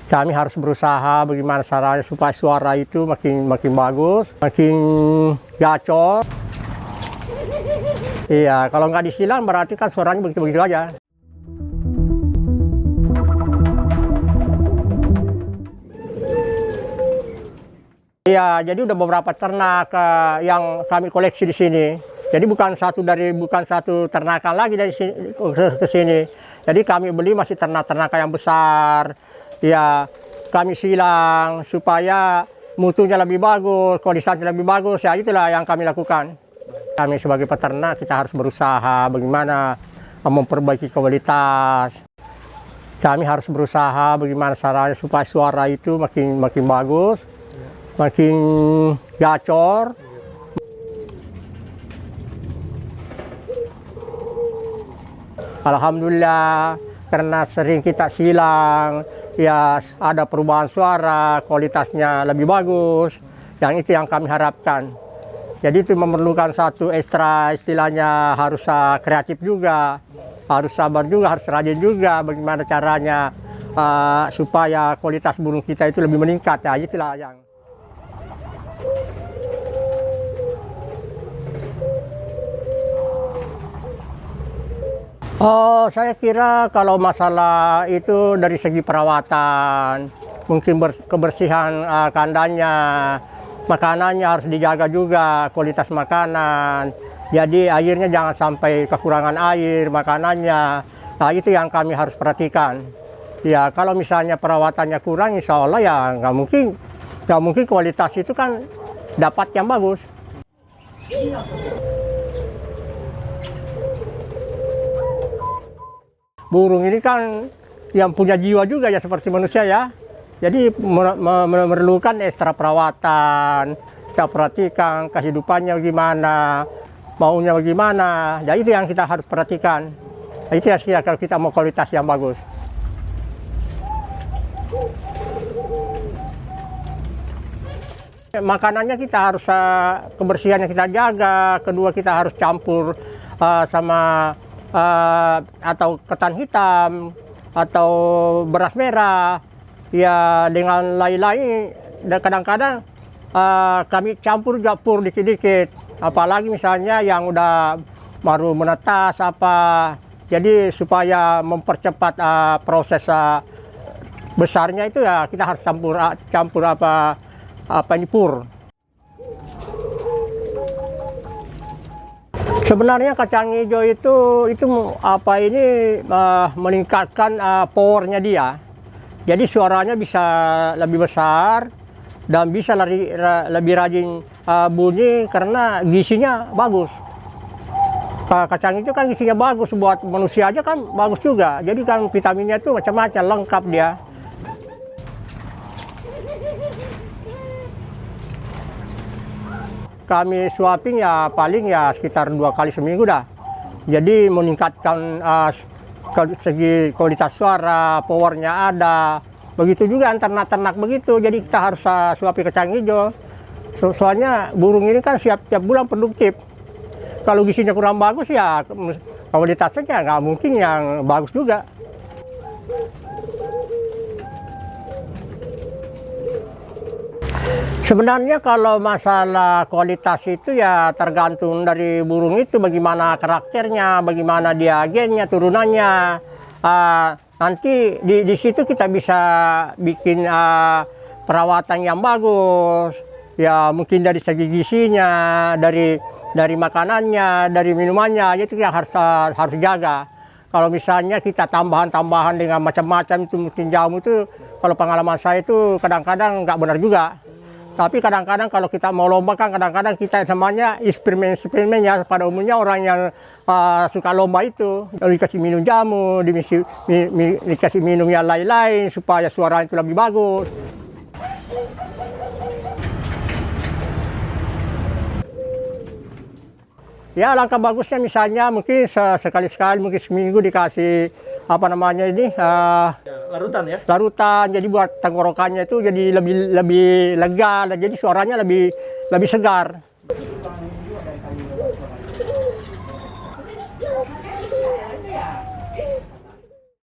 Kami harus berusaha bagaimana caranya supaya suara itu makin bagus, makin gacor. Iya, kalau nggak disilang berarti kan suaranya begitu-begitu aja. Iya, jadi udah beberapa ternak yang kami koleksi di sini. Jadi bukan satu ternakan lagi dari sini ke sini. Jadi kami beli masih ternak-ternak yang besar. Ya, kami silang supaya mutunya lebih bagus, kualitasnya lebih bagus. Ya, itulah yang kami lakukan. Kami sebagai peternak kita harus berusaha bagaimana memperbaiki kualitas. Kami harus berusaha bagaimana caranya supaya suara itu makin bagus, makin gacor. Alhamdulillah, karena sering kita silang, ya ada perubahan suara, kualitasnya lebih bagus. Yang itu yang kami harapkan. Jadi itu memerlukan satu ekstra, istilahnya harus kreatif juga, harus sabar juga, harus rajin juga. Bagaimana caranya supaya kualitas burung kita itu lebih meningkat. Ya, itulah yang. Oh, saya kira kalau masalah itu dari segi perawatan, mungkin kebersihan kandangnya, makanannya harus dijaga juga, kualitas makanan. Jadi airnya jangan sampai kekurangan air, makanannya. Nah, itu yang kami harus perhatikan. Ya, kalau misalnya perawatannya kurang, insya Allah ya nggak mungkin kualitas itu kan dapat yang bagus. Burung ini kan yang punya jiwa juga ya seperti manusia ya. Jadi memerlukan ekstra perawatan. Kita perhatikan kehidupannya bagaimana, maunya bagaimana. Jadi itu yang kita harus perhatikan. Itu ya kalau kita mau kualitas yang bagus. Makanannya kita harus kebersihannya kita jaga. Kedua kita harus campur sama atau ketan hitam atau beras merah ya dengan lain-lain. Dan kadang-kadang kami campur dikit-dikit, apalagi misalnya yang udah baru menetas jadi supaya mempercepat proses besarnya itu ya kita harus campur ini pur. Sebenarnya kacang hijau itu meningkatkan powernya dia. Jadi suaranya bisa lebih besar dan bisa lebih rajin bunyi karena gizinya bagus. Kacang hijau kan gizinya bagus, buat manusia aja kan bagus juga. Jadi kan vitaminnya itu macam-macam, lengkap dia. Kami swapping ya paling ya sekitar 2 kali seminggu dah. Jadi meningkatkan segi kualitas suara, powernya ada. Begitu juga ternak-ternak begitu. Jadi kita harus swapping kacang hijau. Soalnya burung ini kan tiap bulan produktif. Kalau gizinya kurang bagus ya kualitasnya nggak mungkin yang bagus juga. Sebenarnya kalau masalah kualitas itu ya tergantung dari burung itu, bagaimana karakternya, bagaimana dia gennya, turunannya. Nanti di situ kita bisa bikin perawatan yang bagus. Ya mungkin dari segi gizinya, dari makanannya, dari minumannya, itu yang harus jaga. Kalau misalnya kita tambahan dengan macam-macam itu mungkin jamu itu, kalau pengalaman saya itu kadang-kadang nggak benar juga. Tapi kadang-kadang kalau kita mau lomba kan kadang-kadang kita namanya eksperimen ya, pada umumnya orang yang suka lomba itu dikasih minum jamu, dikasih minum yang lain-lain supaya suara itu lebih bagus. Ya langkah bagusnya misalnya mungkin sekali-sekali, mungkin seminggu dikasih larutan ya? Larutan, jadi buat tenggorokannya itu jadi lebih lega, jadi suaranya lebih segar.